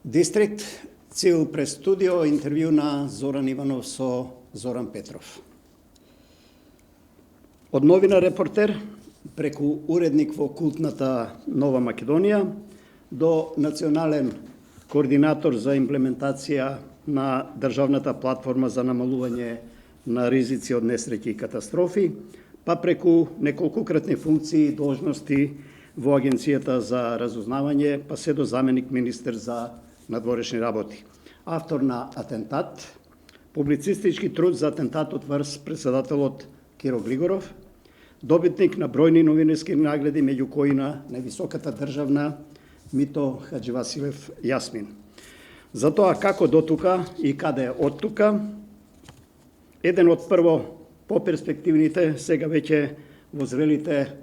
Дистрикт, Цил през студио, интервју на Зоран Иванов со Зоран Петров. Од новина репортер, преку уредник во култната Нова Македонија, до национален координатор за имплементација на државната платформа за намалување на ризици од несреќи и катастрофи, па преку неколкократни функции и должности во Агенцијата за разузнавање, па се до заменик министер за надворешни работи. Автор на Атентат, публицистички труд за атентатот врз председателот Киро Глигоров, добитник на бројни новинарски награди, меѓу кои на највисоката државна Мито Хаџивасилев Јасмин. За тоа како до тука и каде од тука, еден од прво поперспективните, сега веќе во зрелите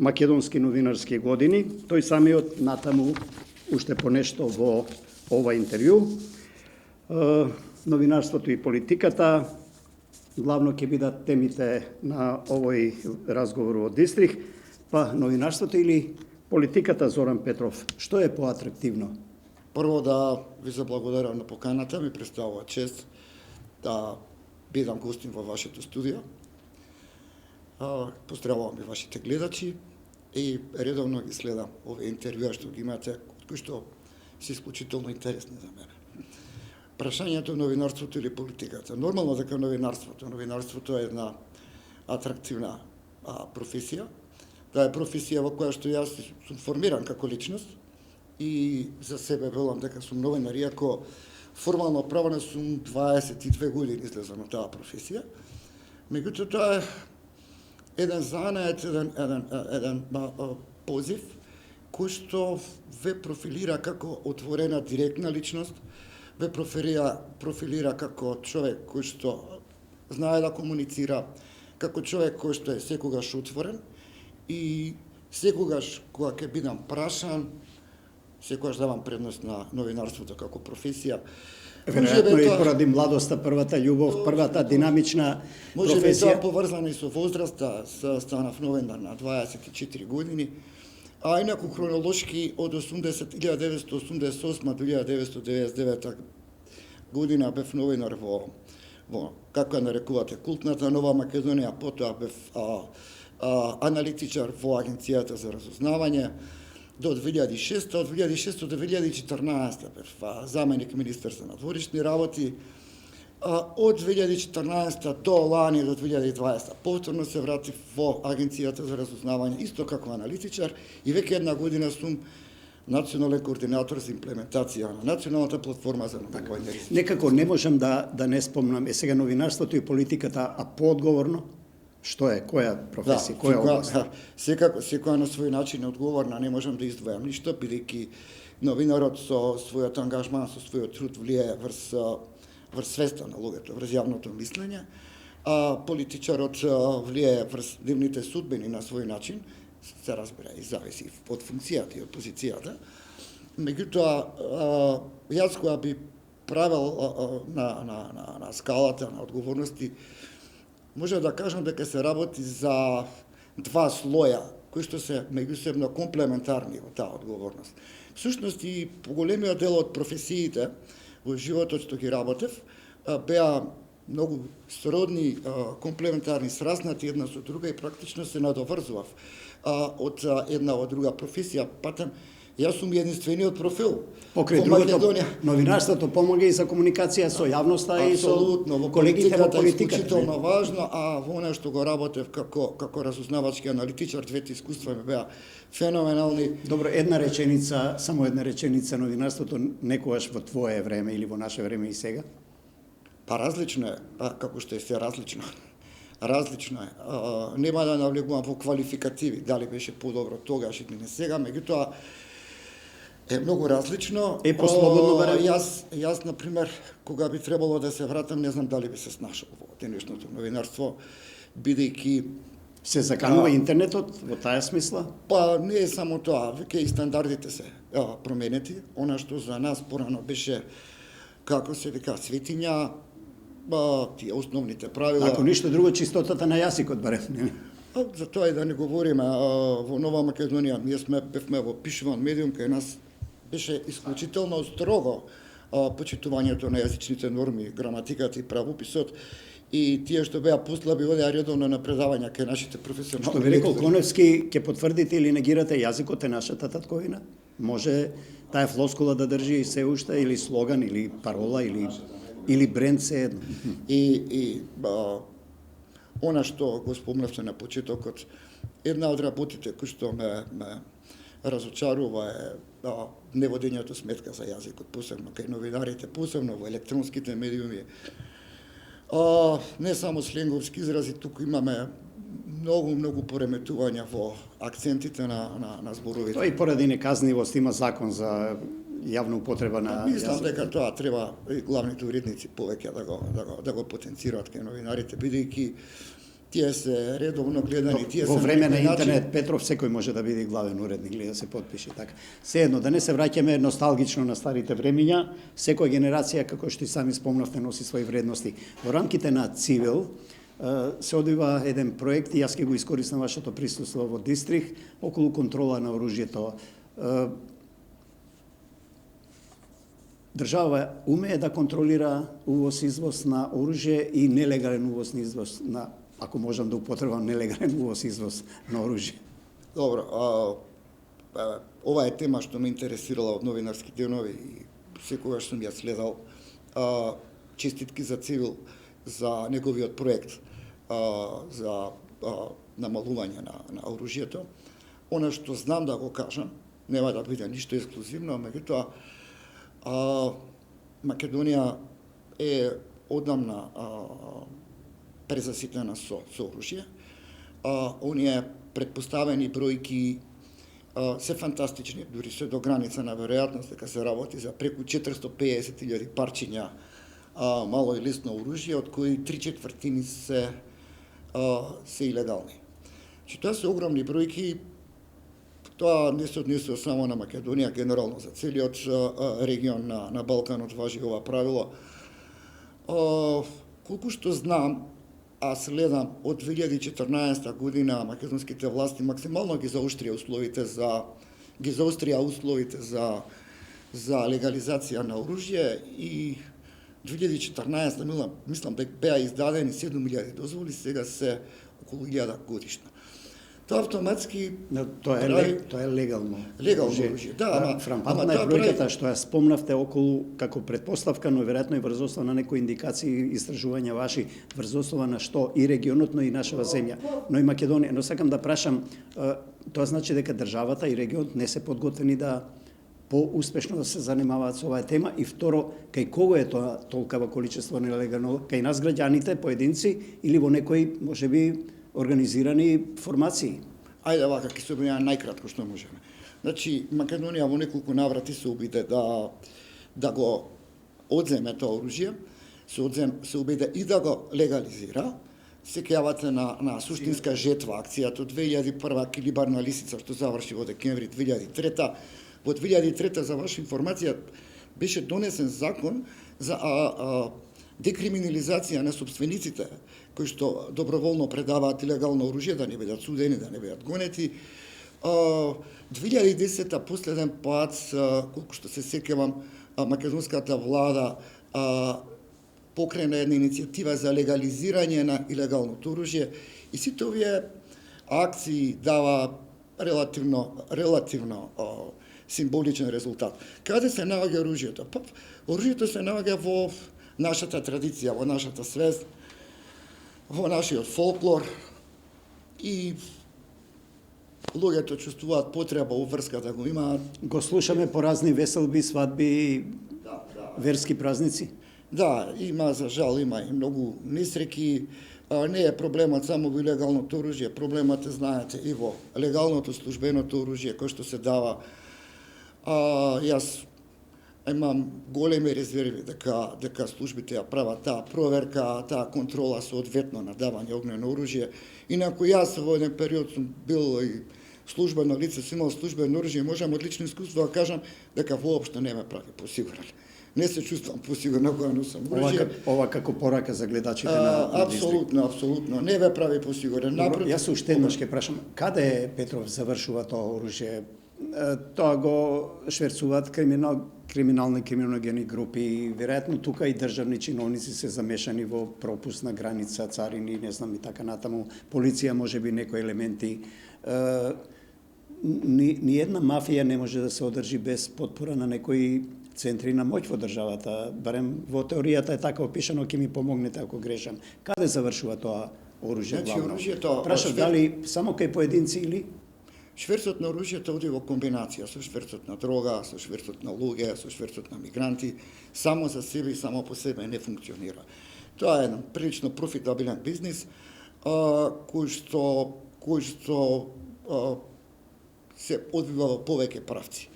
македонски новинарски години, тој самиот натаму уште по нешто во ова интервју. Новинарството и политиката главно ќе бидат темите на овој разговор во Дистрикт, па новинарството или политиката, Зоран Петров, што е поатрактивно? Прво да ви заблагодарам на поканата, ми представува чест да бидам гостин во вашето студио. Поздравувам и вашите гледачи и редовно ги следам овие интервјуа што ги имате, кои што се исклучително интересни за мене. Прашањето новинарството или политиката. Нормално дека новинарството е една атрактивна професија. Таа е професија во која што јас сум формиран како личност и за себе велам дека сум новинар, иако формално правено сум 22 години излезам на таа професија. Меѓутоа тоа е еден занает, еден позив кој што ве профилира како отворена директна личност, ве профилира како човек кој што знае да комуницира, како човек кој што е секогаш отворен и секогаш кога ќе бидам прашан, секогаш давам предност на новинарството како професија. Веројатно и поради младоста, првата љубов, првата динамична професија. Може би тоа поврзано и со возраста, станав новинар на 24 години, а инаку хронолошки од 1988 до 1999 година бев новинар во како ја нарекувате култната Нова Македонија, потоа бев аналитичар во Агенцијата за разузнавање до 2006, од 2006 до 2014 бев заменик министер за надворешни работи, од 2014 до лани до 2020 повторно се вратив во Агенцијата за разузнавање, исто како аналитичар, и веќе една година сум национален координатор за имплементација на националната платформа за намалување ризици. Некако не можам да не спомнам, сега новинарството и политиката, а поодговорно, што е, која професија, која област? Секоја на свој начин е одговорна, не можам да издвојам ништо, бидејќи новинарот со својот ангажман, со својот труд влијае врз свеста на луѓето, врз јавното мислење, а политичарот влијае врз нивните судбини на свој начин, се разбира и зависи од функцијата и од позицијата. Меѓутоа, јас кога би правел на скалата на одговорности, може да кажам дека се работи за два слоја, кои што се меѓусебно комплементарни во таа одговорност. Всушност и поголемиот дел од професиите во животот што ги работев, беа многу сродни, комплементарни, сраснати една со друга и практично се надоврзував од една од друга професија. Патем, јас сум единствениот профил Покрај другото, новинарството помага и за комуникација со јавноста и со колегите во политиката. Исклучително важно, а во она што го работев како разузнавачки аналитичар, двете искуства ми беа феноменални. Добро, само една реченица, новинарството некогаш во твое време или во наше време и сега? Па различно е, како што е се различно. Различно е. Нема да навлегувам во квалификативи, дали беше подобро тогаш или не сега, меѓутоа е многу различно. Е послободно барем? Јас, например, кога би требало да се вратам, не знам дали би се снашал во денешното новинарство, бидејќи се заканува интернетот во таа смисла? Па не е само тоа, веќе и стандардите се променети. Она што за нас порано беше, како се вика, светиња, тие основните правила. Ако ништо друго, чистотата на јазикот барем. За тоа и да не говориме, во Нова Македонија ние бевме во пишуван медиум, кај нас беше исклучително строго почитувањето на јазичните норми, граматиката и правописот, и тие што беа послаби одеа редовно на предавања кај нашите професионални. Што би рекол Коневски, ќе потврдите или негирате јазикот е нашата татковина? Може таа флоскула да држи се уште, или слоган, или парола, или бренд, се едно? И она што го спомнавте на почетокот, една од работите кои што ме разочарува е неводењето сметка за јазикот, посебно кај новинарите, посебно во електронските медиуми. Не само сленговски изрази, туку имаме многу пореметувања во акцентите на зборовите. Тоа и поради неказнивост има закон за јавна употреба на Мислам јазик. дека тоа треба и главните уредници повеќе да го потенцираат кај новинарите, бидејќи тие се редовно гледани, тие се Во време на некој начин- интернет Петров секој може да биде главен уредник или да се потпише така. Сеедно да не се враќаме носталгично на старите времиња, секоја генерација како што и сами спомнавте носи своји вредности. Во рамките на Цивил се одвива еден проект и јас ќе го искористам вашето присуство во Дистрих околу контрола на оружјето. Држава умее да контролира увоз извоз на оружје и нелегален увоз на извоз на, ако можам да употребам нелегален увоз извоз на оружје. Добро, ова е тема што ме интересирала од новинарски денови и секогаш сум ја следал. Честитки за Цивил за неговиот проект за намалување на оружјето. Она што знам да го кажам, нема да биде ништо ексклузивно, меѓутоа Македонија е одамна презаситена со оружје. Оние предпоставени бројки се фантастични, дури се до граница на веројатност дека се работи за преку 450.000 парчиња мало и лесно оружје, од кои 3/4 се илегални. Че тоа се огромни бројки. Тоа не се однесува само на Македонија, генерално за целиот регион на Балканот важи ова правило. Колку што знам, а следам од 2014 година македонските власти максимално ги зауштрија условите за легализација на оружје и 2014 мислам дека беа издадени 7.000 дозволи, сега се околу 1000 годишно. Тоа автоматски Тоа е легално. Легално оружје, да, фрампантна е бројката што ја спомнавте околу како предпоставка, но веројатно и врз основа на некои индикации, истражувања ваши, врз основа на што и регионот, но и нашава земја, но и Македонија. Но сакам да прашам, тоа значи дека државата и регионот не се подготвени да по-успешно да се занимаваат со оваа тема, и второ, кај кого е тоа толкова количество нелегално, кај нас граѓаните, поединци или во некои можеби организирани формации? Ајде вака, ќе се објавам најкратко што можеме. Значи, Македонија во неколку наврати се обиде да го одземе тоа оружје, се обиде и да го легализира. Сеќавате на суштинска жетва акцијата од 2001 килибарна лисица што заврши во декември 2003. Во 2003, за ваша информација, беше донесен закон за декриминализација на собствениците кои што доброволно предаваат илегално оружје, да не бидат судени, да не бидат гонети. 2010 последен пат, колку што се сеќавам, македонската влада покрена една иницијатива за легализирање на илегалното оружје и сите овие акции дава релативно символичен резултат. Каде се наоѓа оружјето? Па, оружјето се наоѓа во нашата традиција, во нашата свест, во нашиот фолклор и луѓето чувствуваат потреба уврска да го имаат. Го слушаме по разни веселби, свадби, верски празници. Да, има, за жал, има и многу несреќи. Не е проблемот само во илегалното оружје, проблемот е, знаете, и во легалното службеното оружје кој што се дава. Јас имам големи резерви дека службите ја прават таа проверка, таа контрола соодветно на давање огнено оружје. Инаку јас во еден период сум бил и службено лице, сум имал службено оружје и можам од лично искуство да кажам дека воопшто не ме прави посигурен. Не се чувствам посигурно кога носам оружје. Ова како порака за гледачите на Апсолутно, не ме прави посигурен. Јас уште еднаш ќе прашам, каде Петров завршува тоа оружје? Тоа го шверцуваат криминални криминогени групи, веројатно тука и државни чиновници се замешани во пропуск на граница, царини, не знам и така натаму, полиција можеби некои елементи. Ни една мафија не може да се одржи без потпора на некои центри на моќ во државата, барем во теоријата е така опишано, ќе ми помогнете ако грешам. Каде завршува тоа оружје Значи, главно? оружјето- Прашав дали само кај поединци или Шверцот на оружјето оди во комбинација со шверцот на дрога, со шверцот на луѓе, со шверцот на мигранти, само за себе и само по себе не функционира. Тоа е еден прилично профитабилен бизнис, кој што се одвива во повеќе правци.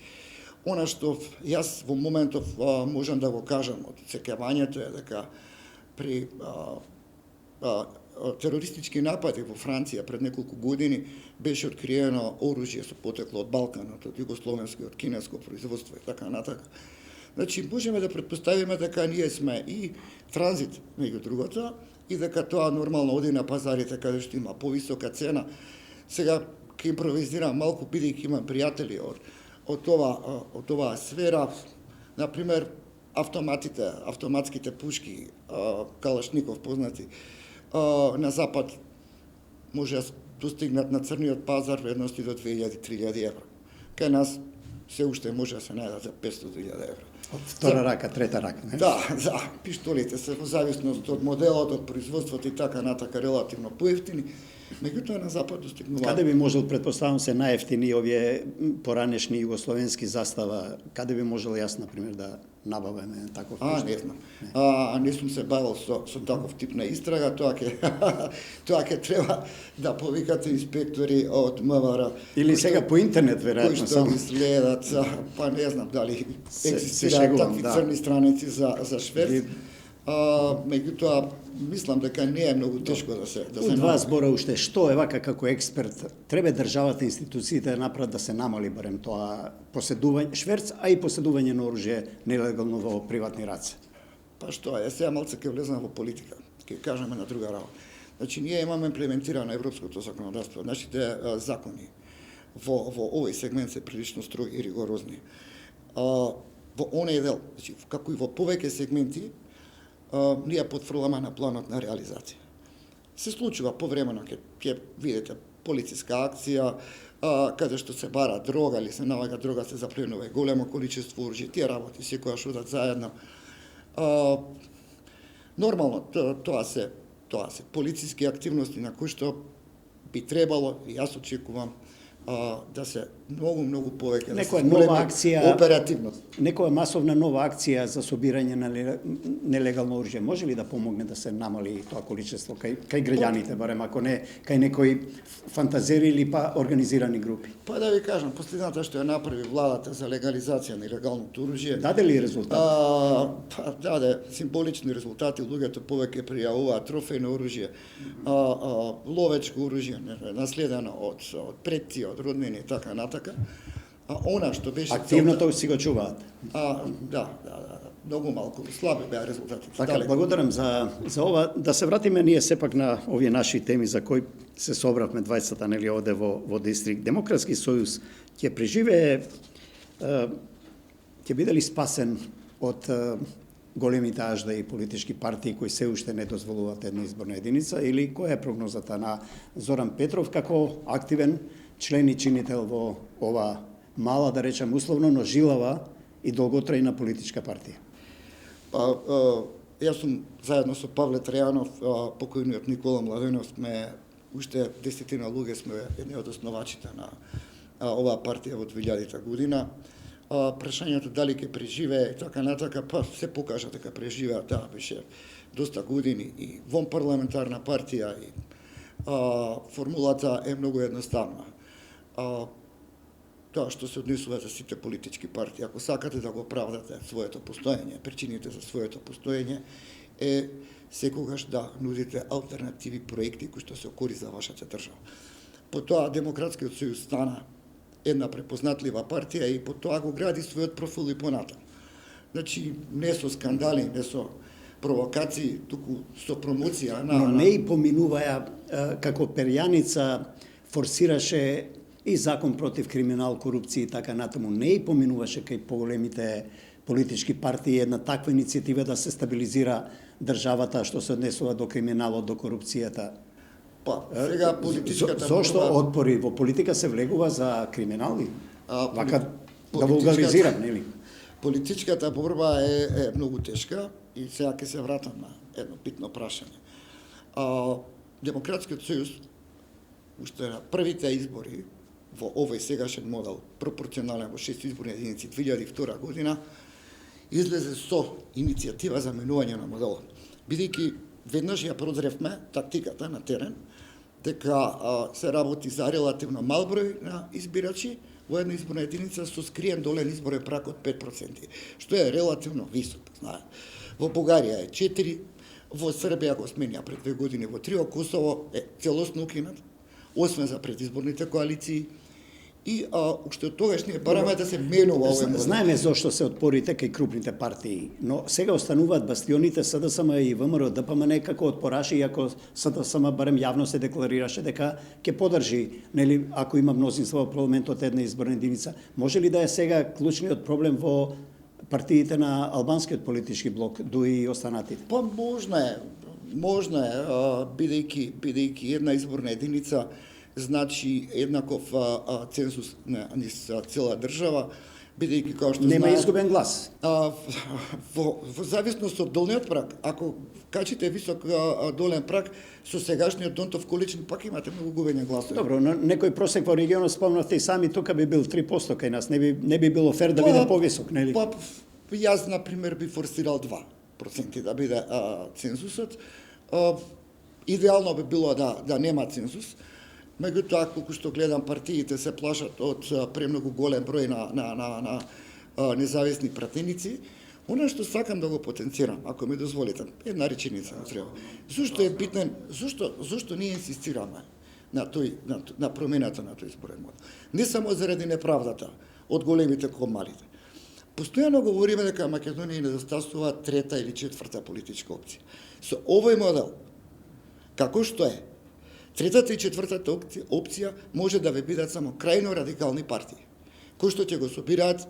Она што јас во моментов можам да го кажам од секјавањето е дека при терористички напади во Франција пред неколку години беше откриено оружје со потекло од Балканот, од југословенско, од кинеско производство и така натака. Значи, можеме да претпоставиме дека ние сме и транзит меѓу другото и дека тоа нормално оди на пазарите каде што има повисока цена. Сега ќе импровизирам малку, бидејќи имам пријатели од оваа сфера, например, автоматските пушки, Калашников познати, на запад може да достигнат на црниот пазар вредности до 2000-3000 евра. Кај нас се уште може да се најдат за 500.000 евра. од втора рака, трета рака, не? Да, пиштолите се во зависност од моделот, од производството и така натака релативно поевтини, меѓутоа на запад достигнуваат. Каде би можел, предпоставам се, најефтини овие поранешни југословенски застава, каде би можел јас, например, да набаваме таков пушт? Не знам. Не сум се бавил со таков тип на истрага, тоа ќе треба да повикате инспектори од МВР. Или сега по интернет, кои веројатно, што само. ги следат, па не знам дали Се екзистираат шегувам, такви да. црни страници за шверц. Ви- Меѓутоа, мислам дека не е многу тешко да се У два збора уште, што е вака како експерт, треба државата, институциите да направат да се намали барем тоа поседување, шверц, а и поседување на оружје нелегално во приватни раце? Па што, јас сега малце ќе влезам во политика, ќе кажеме на друга работа. Значи, ние имаме имплементирано европското законодавство, нашите закони во овој сегмент се прилично строги и ригорозни. Во оној дел, значи, како и во повеќе сегменти, ние потфрламе на планот на реализација. Се случува повремено, ќе видите полициска акција, каде што се бара дрога или се налага дрога, се запленува и големо количество оружје, тие работи секојаш одат заедно. Нормално, тоа се полициски активности на кои што би требало, и јас очекувам, да се многу повеќе да се Некоја нова зголеми акција, оперативност. некоја масовна нова акција за собирање на нелегално оружје може ли да помогне да се намали тоа количество кај граѓаните, барем ако не кај некои фантазери или па организирани групи? Па да ви кажам, последната што ја направи владата за легализација на илегалното оружје, Даде ли резултат? па даде символични резултати, луѓето повеќе пријавуваат трофејно оружје, ловечко оружје, наследено од предци, од роднини и така натака. Она што беше Активното си го чуваат. Да, многу малку, слаби беа резултатите. Така, далеку. благодарам за ова. Да се вратиме ние сепак на овие наши теми за кои се собравме двајцата, нели, овде во Дистрикт. Демократски сојуз ќе преживее, ќе биде ли спасен од големите ажда и политички партии кои се уште не дозволуваат една изборна единица, или која е прогнозата на Зоран Петров како активен член и чинител во ова мала, да речем условно, но жилава и долготрајна политичка партија? Па, јас сум заедно со Павле Трајанов, покојниот Никола Младенов, сме уште 10 луѓе сме едни од основачите на оваа партија во 2000 година. Прашањето дали ќе преживее и така натака, па се покажа дека преживеа, таа беше доста години и вон парламентарна партија и формулата е многу едноставна. Тоа што се однесува за сите политички партии, ако сакате да го оправдате своето постоење, причините за своето постоење е секогаш да нудите алтернативи проекти кои што се окори за вашата држава. Потоа Демократскиот сојуз стана една препознатлива партија и потоа го гради својот профил и понатаму. Значи, не со скандали, не со провокации, туку со промоција Но не и поминуваја како перјаница форсираше и закон против криминал, корупција и така натаму. Не и поминуваше кај поголемите политички партии една таква иницијатива да се стабилизира државата што се однесува до криминалот, до корупцијата. Па, сега политичката Зошто борба... отпори во политика се влегува за криминали? Вака да политичката- вулгаризирам, нели? Политичката борба е многу тешка и сега ќе се вратам на едно битно прашање. Демократскиот сојуз уште на првите избори во овој сегашен модел, пропорционален во 6 изборни единици 2002 година, излезе со иницијатива за менување на моделот. Бидејќи веднаш ја прозревме тактиката на терен, дека се работи за релативно мал број на избирачи во една изборна единица со скриен долен изборен праг од 5%, што е релативно висок, знае. Во Бугарија е 4, во Србија го сменја пред 2 години во 3, Косово е целосно укинат, освен за предизборните коалиции. И уште од тогаш ние бараме да се менува овој модел. Знаеме зошто се отпорите кај крупните партии, но сега остануваат бастионите СДСМ и ВМРО, ДПМН како отпораши, иако СДСМ барем јавно се декларираше дека ќе подржи, нели, ако има мнозинство во парламентот една изборна единица. Може ли да е сега клучниот проблем во партиите на албанскиот политички блок, дуи и останатите? Па можно е, бидејќи една изборна единица значи еднаков цензус на цела држава, бидејќи како што Нема знаат, изгубен глас. во зависност од долниот праг, ако качите висок долен праг, со сегашниот Донтов количен пак имате многу губење гласови. Добро, но некој просек во регионот спомнавте и сами, тука би бил 3% кај нас, не би било фер да биде повисок, нели? Па, јас, например, би форсирал 2% да биде цензусот. Идеално би било да нема цензус. Меѓутоа, колку што гледам, партиите се плашат од премногу голем број на независни пратеници. Она што сакам да го потенцирам, ако ми дозволите, една реченица не треба. Зошто е битен, зошто ние инсистираме на промената на тој изборен модел? Не само заради неправдата од големите кон малите. Постојано говориме дека Македонија недостасува трета или четврта политичка опција. Со овој модел, како што е, третата и четвртата опција може да ве бидат само крајно радикални партии, кои што ќе го собираат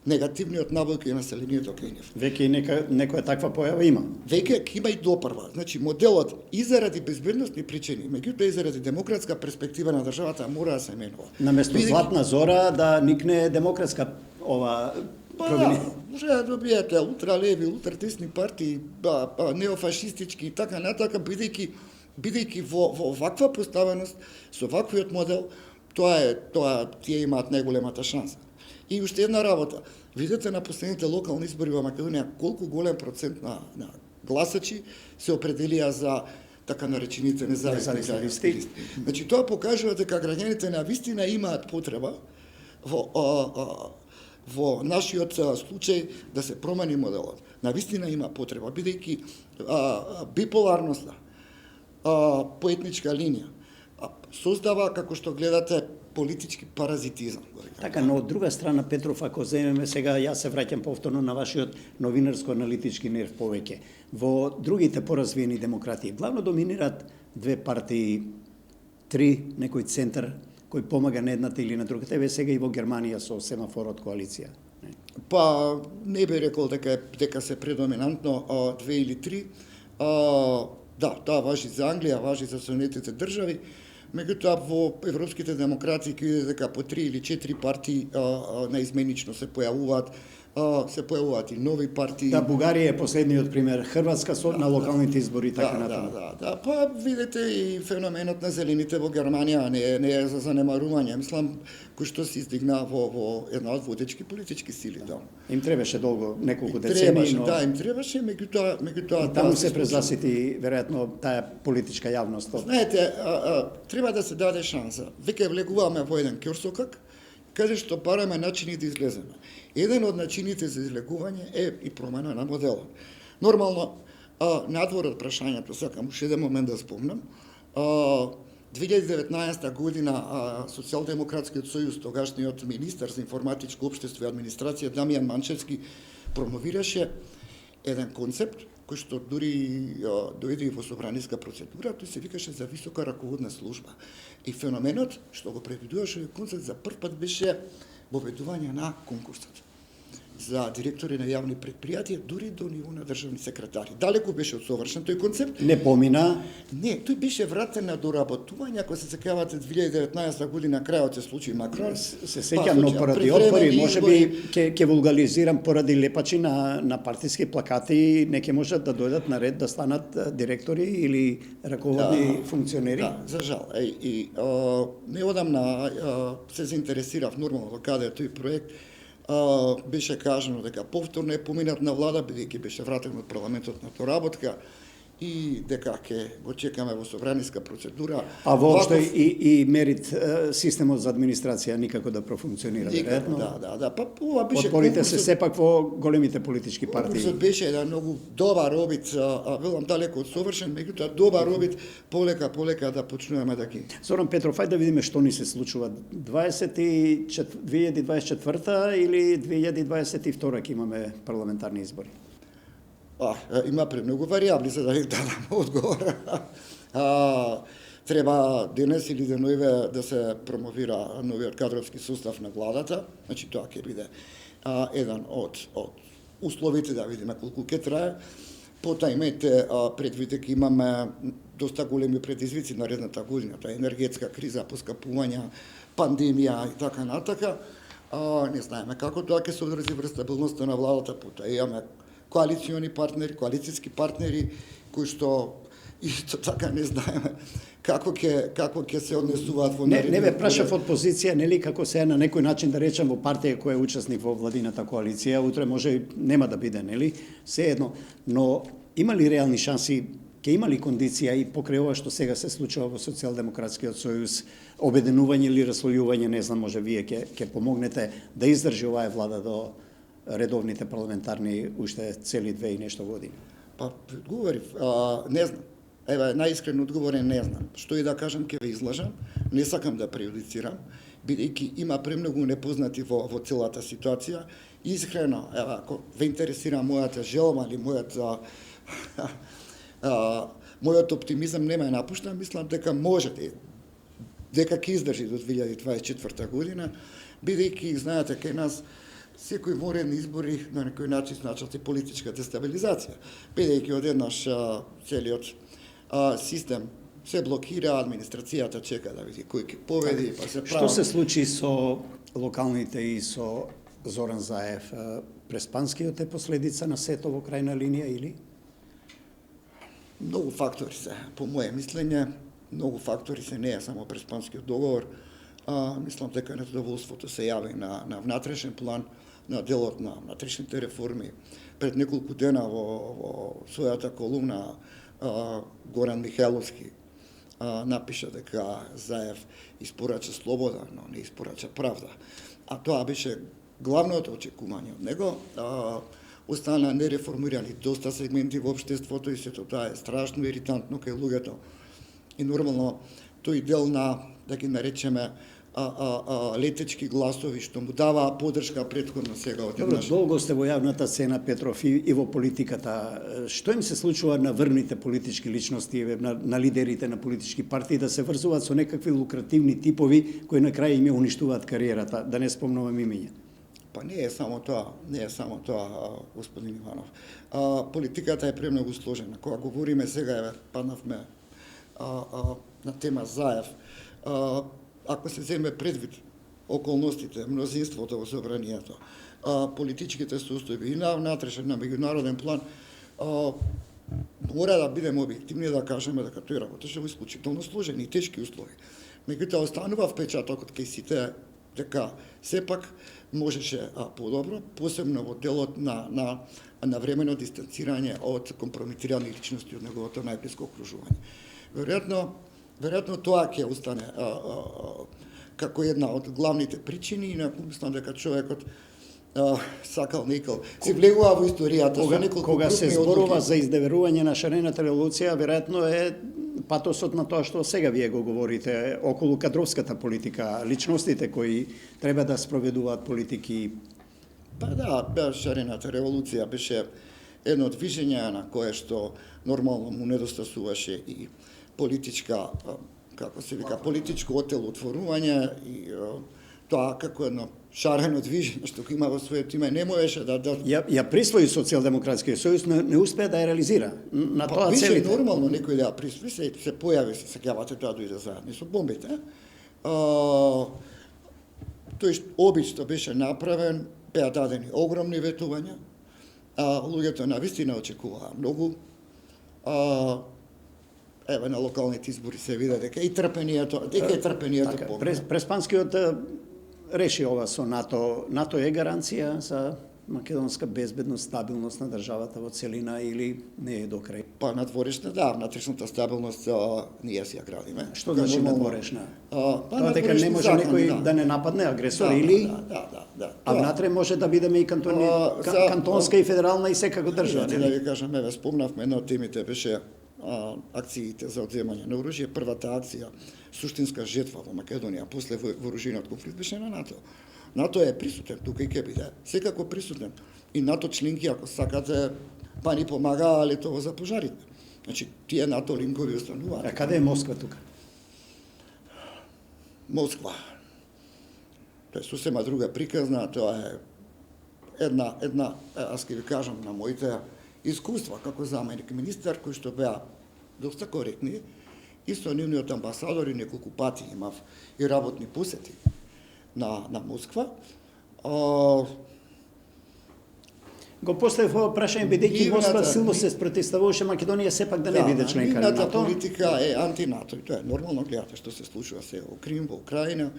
негативниот набој кај населението кај нив. Веќе и некоја таква појава има. Веќе има и допрва. Значи, моделот и заради безбедносни причини, меѓутоа и заради демократска перспектива на државата мора да се менува. Наместо златна зора да никне демократска промени. Може да добиете ултралеви, ултрадесни партии, неофашистички и така натака, бидејќи во ваква поставеност, со ваквиот модел, тие имаат најголемата шанса. И уште една работа. Видете на последните локални избори во Македонија колку голем процент на гласачи се определија за така наречените независни листи. Значи тоа покажува дека граѓаните навистина имаат потреба во нашиот случај да се промени моделот. Навистина има потреба, бидејќи биполарноста по етничка линија создава, како што гледате, политички паразитизам. Така, но од друга страна, Петров, ако земеме сега, јас се враќам повторно на вашиот новинарско-аналитички нерв повеќе. Во другите поразвиени демократии главно доминираат две партии, три, некој центар, кој помага на едната или на другата. Еве сега и во Германија со семафорот коалиција. Па, не би рекол дека се предоминантно 2 или 3. Да, тоа важи за Англија, важи за Соединетите држави. Меѓутоа, во европските демократии ќе видите дека по 3 или 4 партии наизменично се појавуваат и нови партии. Да, Бугарија е последниот пример, Хрватска на локалните избори и така натаму. Да, па видите и феноменот на зелените во Германија не е за занемарување. Мислам, кој што се издигна во една од водечки политички сили. Да. Им требаше долго, неколку децении, но... Да, им требаше, меѓутоа... Таму се презасити, веројатно, таа политичка јавност. Знаете, треба да се даде шанса. Веќе влегуваме во еден ќорсокак, каде што бараме начини да излеземе. Еден од начините за излегување е и промена на моделот. Нормално, надвор од прашањето, сакам уште еден момент да спомнам, 2019 година Социјалдемократскиот сојуз, тогашниот министар за информатичко општество и администрација Дамјан Манчевски промовираше еден концепт кој што дури дојде и во собраниска процедура, тој се викаше за висока раководна служба. И феноменот што го предвидуваше концепт за прв пат беше воведување на конкурсот за директори на јавни предпријатија, дури до ниво на државни секретари. Далеку беше од совршен тој концепт. Не помина. Не, тој беше вратен на доработување, ако се сеќавате 2019 година крајот се случи Макрон. Се сеќам, но поради отпори, може би ќе вулгаризирам, поради лепачи на партиски плакати, не ќе можат да дојдат на ред да станат директори или раководни функционери. Да, за жал. Не одамна се заинтересирав нормално каде е тој проект. Беше кажано дека повторно е поминат на влада, бидејќи беше вратен од парламентот на доработка и дека ќе го чекаме во собраниска процедура. А воопшто и мерит системот за администрација никако да профункционира, веројатно. Да, па ова беше отпорите се сепак во големите политички партии. Конкурсот беше еден многу добар обид, велам далеку од совршен, меѓутоа добар обид, полека да почнуваме да ги. Зоран Петров, ајде да видиме што ни се случува 2024 или 2022 ќе имаме парламентарни избори. Има премногу варијабли за да ви дадам одговор. Треба денес или деноиве да се промовира новиот кадровски состав на владата, значи тоа ќе биде еден од условите, да видиме колку ќе трае. Потоа имајте предвид дека имаме доста големи предизвици наредната година, тоа е енергетска криза, поскапувања, пандемија и така натака. Не знаеме како тоа ќе се одрази врз стабилноста на владата, потоа имаме коалициони партнери, коалицијски партнери, кои што исто така не знаеме како ќе се однесуваат во наредните. Не ве прашав од позиција, нели, како се на некој начин да речам во партија која е учесник во владината коалиција, утре може нема да биде, нели? Сеедно, но има ли реални шанси, ќе има ли кондиција и покрај ова што сега се случува во Социјалдемократскиот сојуз, обединување или раслојување, не знам, може вие ќе помогнете да издржи оваа влада до редовните парламентарни уште цели 2 и нешто години? Па, одговорив, не знам. Најискрен одговор е не знам. Што и да кажам, ќе ве излажам. Не сакам да преюдицирам, бидејќи има премногу непознати во целата ситуација. Искрено, ако ве интересира мојата желба или мојот оптимизам нема напушта, мислам дека можете, дека ќе издржи до 2024 година, бидејќи, знаете, кај нас секој воредни избори на некој начин значат и политичка дестабилизација, бидејќи одеднаш целиот систем се блокира, администрацијата чека да види кој ќе победи, па се прави. Што се случи со локалните и со Зоран Заев? Преспанскиот е последица на сето во крајна линија или? Многу фактори се, по моје мислење, многу фактори се, не е само Преспанскиот договор. Мислам дека незадоволството се јави на внатрешен план, на делот на внатрешните реформи. Пред неколку дена во својата колумна Горан Михайловски напиша дека Заев испорача слобода, но не испорача правда. А тоа беше главното очекување од него. Остана нереформирани доста сегменти во општеството и сето тоа е страшно иритантно кај луѓето. И нормално тој дел на, да ги наречеме, летечки гласови што му даваа подршка претходно сега одеднаш. Долго сте во јавната сцена, Петров, и во политиката. Што им се случува на врвните политички личности, на лидерите на политички партии да се врзуваат со некакви лукративни типови кои на крај им ја уништуваат кариерата, да не спомнувам имиња? Па не е само тоа, господин Иванов. Политиката е премногу сложена. Кога говориме сега, паднавме на тема Заев, ако се земе предвид околностите, мнозинството во собранието, политичките состојби и на внатрешен, на меѓународен план, мора да бидеме објективни да кажеме дека тој работеше во исклучително сложени и тешки услови. Меѓутоа останува впечатокот кај сите дека сепак можеше подобро, посебно во делот на времено дистанцирање од компрометирани личности од неговото најблиско окружување. Веројатно тоа ќе остане како една од главните причини, инаку мислам дека човекот сакал некој се влегува во историјата со неколку кога се зборува за издеверување на шарената револуција, веројатно е патосот на тоа што сега вие го говорите околу кадровската политика, личностите кои треба да спроведуваат политики. Па да, шарената револуција беше едно движење на кое што нормално му недостасуваше и политичка, како се вика, политичко отелотворување и тоа како едно шарено движење што го има во своето име не можеше да Ја присвои Социјалдемократскиот сојуз, но не успеа да ја реализира. На тоа Беше целите. нормално некој да ја присвои, се појави, се сеќавате, тоа дојде заедно со бомбите. Тој обично беше направен, беа дадени огромни ветувања, луѓето навистина очекуваа многу. Еве на локалните избори се виде дека и трпението помина. Преспанскиот реши ова со НАТО. НАТО е гаранција за македонска безбедност, стабилност на државата во целина или не е до крај? Па надворешна, да, внатрешната стабилност ние си ја градиме. Што значи надворешна? Тоа дека не може закон, некој да не нападне агресор или Да. А внатре може да бидеме и кантонска и федерална и секако држава. Да ви кажам, еве спомнавме, една од темите беше акциите за одземање на оружје. Првата акција, суштинска жетва во Македонија после вооружениот конфликт беше на НАТО. НАТО е присутен тука и ќе биде секако присутен. И НАТО членки ако сакате па ни помагаа летово за пожарите. Значи тие НАТО линкови остануваат. А каде е Москва тука? Москва. Тоа е сосема друга приказна, тоа е една, аз ќе ви кажам на моите искуства како заменик министар, кои што беа доста коректни, и со нивниот амбасадор и неколку пати имав и работни посети на Москва. Го поставив ова прашање бидејќи Москва силно се спротивставуваше Македонија сепак да не биде членка на НАТО. Политика е антинато и тоа е нормално, гледате што се случува сега во Крим, во Украина,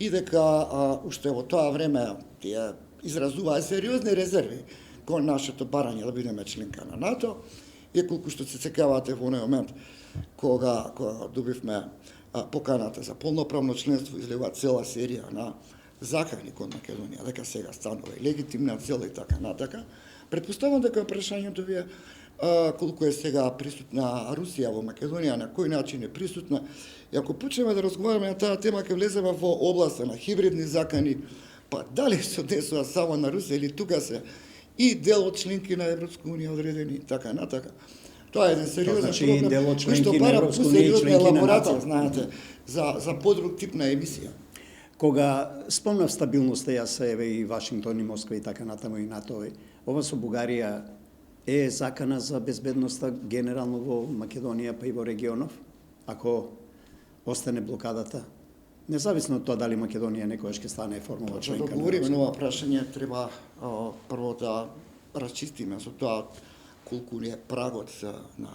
и дека уште во тоа време тие изразуваа сериозни резерви кон нашето барање да бидеме членка на НАТО, и колку што се сеќавате во оној момент кога добивме поканата за полноправно членство, излева цела серија на закани кон Македонија, дека сега станува и легитимна цел и така натака. Предпоставам дека прашањето ви е колку е сега присутна Русија во Македонија, на кој начин е присутна. И ако почнеме да разговараме на таа тема, ќе влеземе во областа на хибридни закани, па дали се однесува само на Русија или тука се и дел од членки на Европска унија одредени, така натака. Тоа е еден сериозен проблем, кој што бара посериозна елаборација, знаете, за подруг тип на емисија. Кога спомнав стабилноста, јас еве и Вашингтон и Москва и така натаму и НАТО, ова со Бугарија е закана за безбедноста генерално во Македонија па и во регионов, ако остане блокадата? Независно од тоа дали Македонија некојаш ќе стане формална членка. Да говориме на ова прашање, треба прво да расчистиме со тоа колку ни е прагот на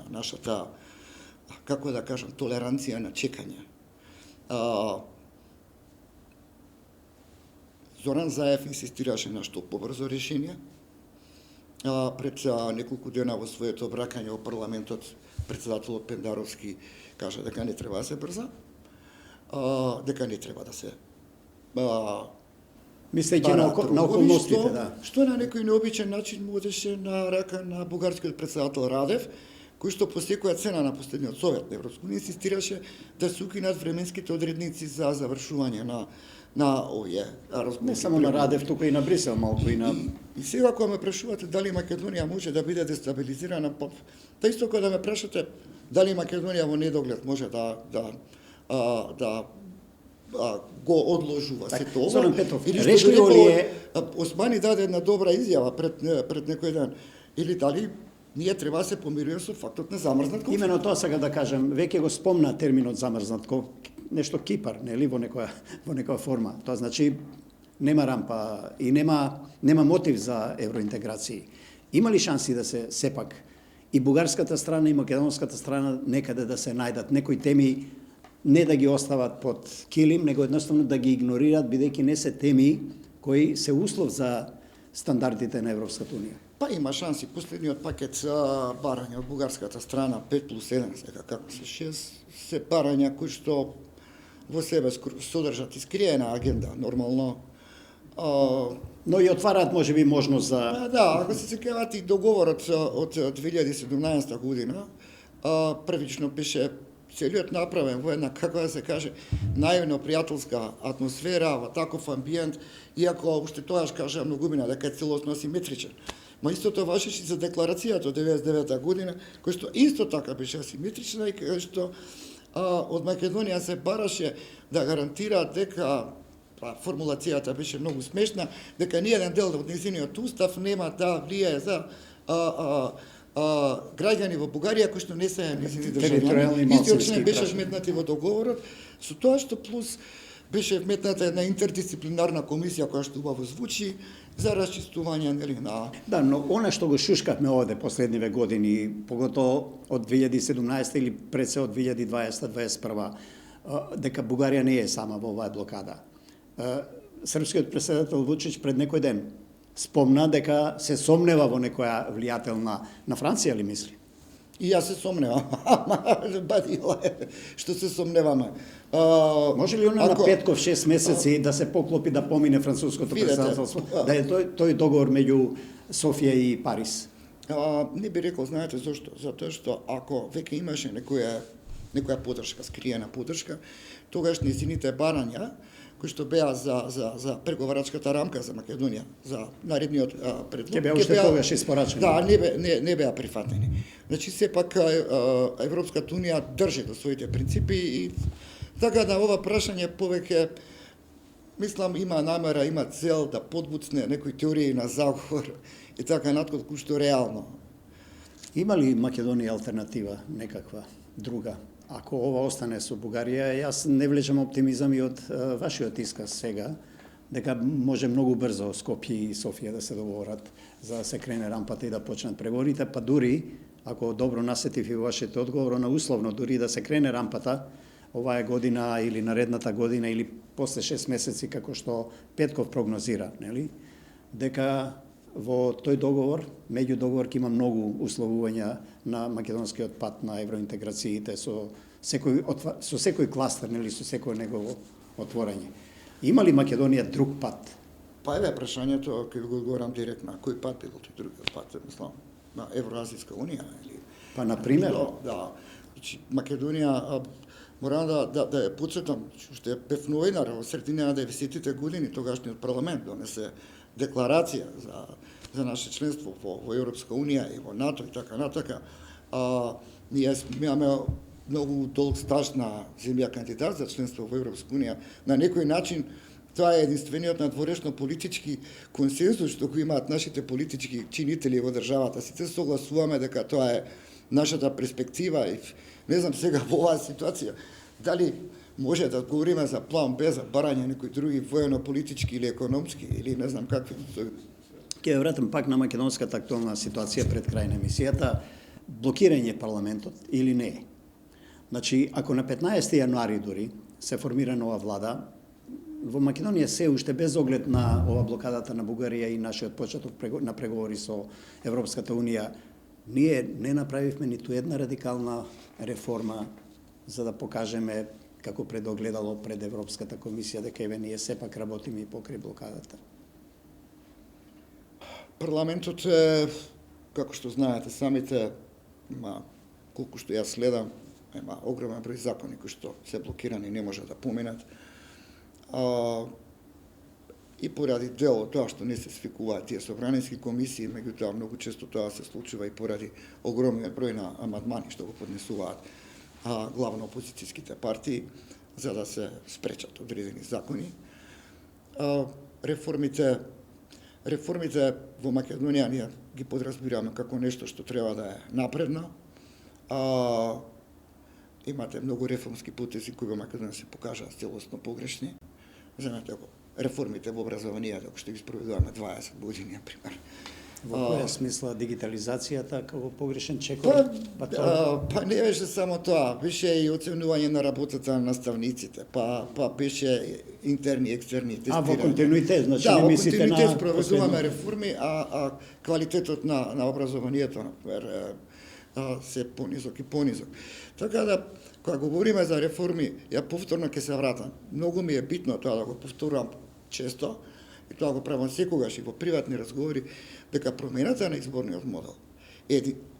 нашата, како да кажам, толеранција на чекање. Зоран Заев инсистираше на што побрзо решение. Пред неколку дена во своето обраќање во парламентот претседателот Пендаровски кажа дека не треба да се брза, дека не треба да се мислејќи на околностите, да. Што на некој необичен начин му одеше на рака на бугарскиот претседател Радев, кој што по секоја цена на последниот совет на Европска унија инсистираше да се укинат временските одредници за завршување на овие разговори. Не само на Радев, тука и на Брисел малку и на... И сега кога ме прашувате дали Македонија може да биде дестабилизирана, та исто кога да ме прашате дали Македонија во недоглед може да го одложува сето ова. Зоран Петров, или решливо ли е... Османи даде една добра изјава пред некој ден. Или дали ние треба да се помириме со фактот на замрзнат конфликт. Имено тоа сега да кажам, веќе го спомна терминот замрзнат нешто Кипар, нели, во некоја форма. Тоа значи нема рампа и нема мотив за евроинтеграција. Има ли шанси да се сепак и бугарската страна и македонската страна некаде да се најдат некои теми, не да ги остават под килим, него едноставно да ги игнорираат, бидејќи не се теми кои се услов за стандардите на Европската унија? Па има шанси. Последниот пакет барања од бугарската страна 5+1, сега како се 6, се барања кои што во себе содржат искриена агенда, нормално. Но и отвараат можеби можност за... Да, ако се сеќавате и договорот од 2017 година, првично беше целиот направен во една, како да се каже, наивно пријателска атмосфера, во таков амбиент, иако уште тоаш кажа многумина дека е целосно асиметричен. Ма истото важеше и за декларацијата од 99 година, која што исто така беше асиметрична и која што од Македонија се бараше да гарантира дека формулацијата беше многу смешна, дека ниеден дел од нејзиниот устав нема да влијае за граѓани во Бугарија кои што не се нејзини државјани. Истиот член беше вметнати во договорот, со тоа што плюс беше вметната една интердисциплинарна комисија која што убаво звучи за расчистување нели на. Да, но она што го шушкавме овде последниве години, поготово од 2017 или пред се од 2020-2021, дека Бугарија не е сама во оваа блокада. Српскиот претседател Вучич пред некој ден спомна дека се сомнева во некоја влијателна на Франција ли мисли? И јас се сомневам. Што се сомневаме? Може ли она на Петков 6 месеци да се поклопи да помине француското претседателство? Да е тој договор меѓу Софија и Париз? Не би рекол, знаете зошто? Затоа што ако веќе имаше некоја подршка, скриена подршка, тогаш нејзините барања кои што беа за преговарачката рамка за Македонија, за наредниот предлог. Ке беа уште тогаш испорачени. Да, не беа прифатени. Значи, сепак Европската Унија држи до своите принципи и така да ова прашање повеќе, мислам, има намера, има цел да подбуцне некои теории на заговор и така натколку што реално. Има ли Македонија алтернатива, некаква друга? Ако ова остане со Бугарија, јас не влечам оптимизам и од вашиот исказ сега, дека може многу брзо Скопје и Софија да се договорат за да се крене рампата и да почнат преговорите, па дури, ако добро насетив и вашиот одговор, на условно дури да се крене рампата оваа година или наредната година или после 6 месеци како што Петков прогнозира, нели? Дека во тој договор, меѓу договор ќе има многу условувања на македонскиот пат на евроинтеграциите со секој кластер, нели, со секој негово отворање. Има ли Македонија друг пат? Па еве прашањето, ќе го одговорам директно, кој пат бил тој другиот пат, мислам, на Евроазијска унија или. Па на пример, да. Значи Македонија морам да ја потсетам, уште бев новинар во средина на 90-тите години, тогашниот парламент донесе декларација за наше членство во Европска унија и во НАТО и така натака. Ние имаме многу долг стаж на земја кандидат за членство во Европска унија. На некој начин тоа е единствениот надворешно политички консензус што го имаат нашите политички чинители во државата. Сите согласуваме дека тоа е нашата перспектива и не знам сега во оваа ситуација дали може да говориме за план Б, за барање некои други воено-политички или економски, или не знам какви. Ќе вратам пак на македонската актуелна ситуација пред крај на емисијата. Блокирање парламентот или не? Значи, ако на 15 јануари дури се формира нова влада, во Македонија се уште без оглед на ова блокадата на Бугарија и нашиот почеток на преговори со Европската Унија, ние не направивме ниту една радикална реформа за да покажеме како предогледало пред Европската комисија дека еве ние сепак работиме и покрај блокадата. Парламентот, како што знаете самите, има, колку што јас следам, има огромен број закони кои што се блокирани и не може да поминат. И поради дел од тоа што не се свикуваат тие собраниски комисии, меѓутоа многу често тоа се случува и поради огромниот број на амандмани што го поднесуваат главно опозицијските партии за да се спречат одредени закони. Реформите во Македонија ние ги подразбираме како нешто што треба да е напредно. Имате многу реформски потези кои во Македонија се покажаат целосно погрешни. Знаете, реформите во образованието, што ги спроведуваме 20 години, на пример. Во која смисла дигитализацијата како погрешен чекор? Па не беше само тоа, беше и оценување на работата на наставниците, па беше интерни и екстерни тестирања. Во континуитет, значи не мислите на... Да, во континуитет спроведуваме реформи, а квалитетот на образованието, например, се понизок и понизок. Така да, кога говориме за реформи, ја повторно ќе се вратам. Многу ми е битно тоа да го повторувам често, и тоа го правам секогаш и во приватни разговори, дека промената на изборниот модел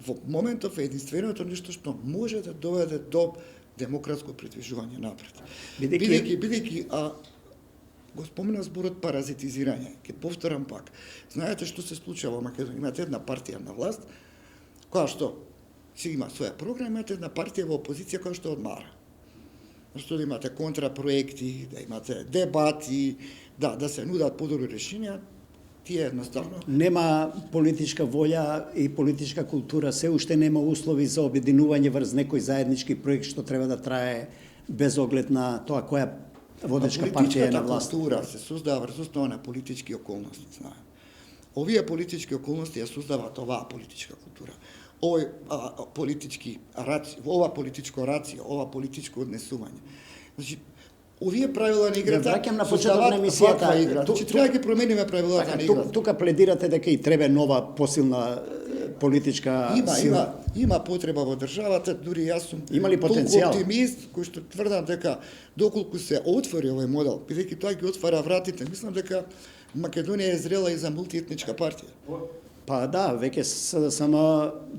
во моментов е единственото нешто што може да доведе до демократско придвижување напред. Бидејќи го спомена зборот паразитизирање. Ќе повторам пак. Знаете што се случува во Македонија? Имате една партија на власт, која што си има своја програма, имате една партија во опозиција која што одмара. Што да имате контрапроекти, да имате дебати, да се нудат подобри решенија, тие едноставно. Нема политичка волја и политичка култура, се уште нема услови за обединување врз некој заеднички проект што треба да трае без оглед на тоа која водечка партија е на власт. Политичката култура се создава врз основа на политички околности, знаем. Овие политички околности ја создаваат оваа политичка култура. Ова политичко рацио, ова политичко однесување. Значи, овие правила на играта враќам на почеток на емисијата. Значи, треба да ги промениме правилата на играта. Тука пледирате дека и треба нова посилна политичка сила. Има потреба во државата, дури јас сум Има ли потенцијал? оптимист кој што тврдам дека доколку се отвори овој модел, бидејќи тоа ги отвара вратите, мислам дека Македонија е зрела и за мултиетничка партија. Па да, веќе СДСМ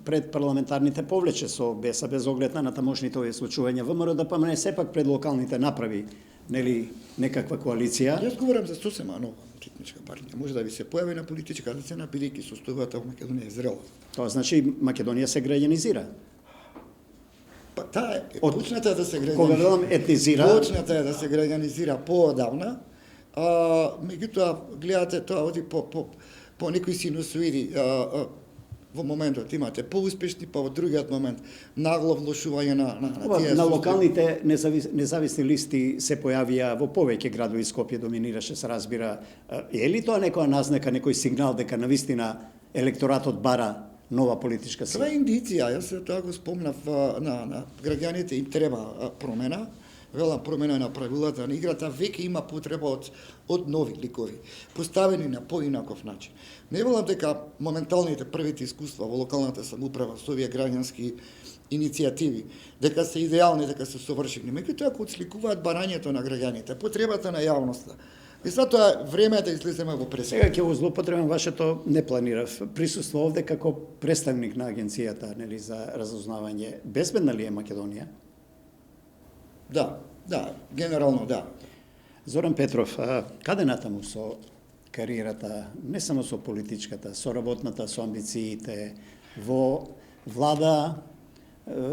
пред парламентарните повлече со без оглед на тамошните овие случувања. ВМРО да не сепак пред локалните направи, нели, некаква коалиција. Јас говорам за сосема нова мултиетничка партија. Може да ви се појави на политичката сцена, бидејќи состојбата во Македонија е зрела. Тоа значи Македонија се граѓанизира. Па таа е почната да се Кога граѓанизира. велам етнизира, Почната е да се граѓанизира поодавна. Меѓутоа гледате тоа оди по некои синусоиди. Во моментот имате поуспешни, па во другиот момент нагло влошување на тие. на локалните независни листи се појавија во повеќе градови, Скопје доминираше, се разбира. Е ли тоа некоја назнака, некој сигнал дека навистина електоратот бара нова политичка сила? Това е индиција, јас тоа го спомнав на граѓаните им треба промена, велам промена на правилата на играта, веќе има потреба од нови ликови, поставени на поинаков начин. Не велам дека моменталните првите искуства во локалната самоуправа со овие граѓански иницијативи, дека се идеални, дека се совршени, меѓутоа ако отсликуваат барањето на граѓаните, потребата на јавноста. И затоа време е да излеземе во пресека. Сега ќе го злоупотребам вашето не планирав присуство овде како представник на агенцијата, нели, за разузнавање. Безбедна ли е Македонија? Да, генерално да. Зоран Петров, каде натаму со кариерата, не само со политичката, со работната, со амбициите, во влада,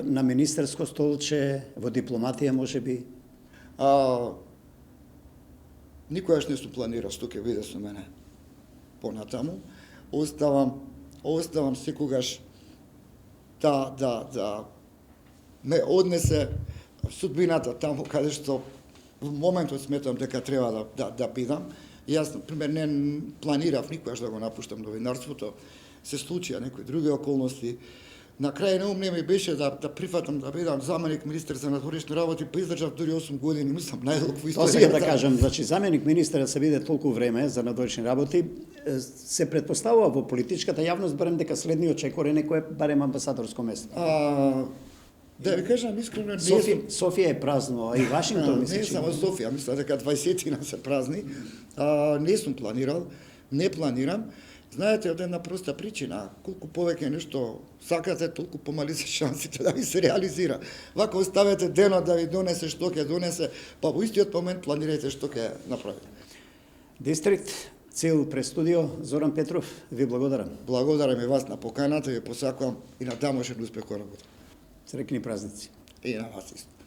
на министерско столче, во дипломатија можеби? Никогаш не сум планирал што ќе биде со мене понатаму. Оставам секогаш да ме однесе судбината таму каде што во моментот сметам дека треба да бидам. Јас, например, не планирав никогаш да го напуштам новинарството, се случија некои други околности. На крај на ум не ми беше да прифатам да бидам заменик министер за надворешни работи, па издржав дури 8 години, мислам најдолг во Тоа историјата. сега да кажам, значи заменик министер да се биде толку време за надворешни работи, се претпоставува во политичката јавност барем дека следниот чекор е некое барем амбасадорско место. Да ви кажам искрено, не сум Софија е празно, а и Вашингтон мислам. не само Софија, мислам дека 20 се празни. Не сум планирал, не планирам. Знаете, од една проста причина, колку повеќе нешто сакате, толку помали се шансите да ви се реализира. Вако оставете денот да ви донесе што ќе донесе, па во истиот момент планирајте што ќе направите. Дистрикт, цел престудио, Зоран Петров, ви благодарам. Благодарам и вас на поканата, ви посакувам и на тамошен успех во работа. Срекни празници. И на вас исто.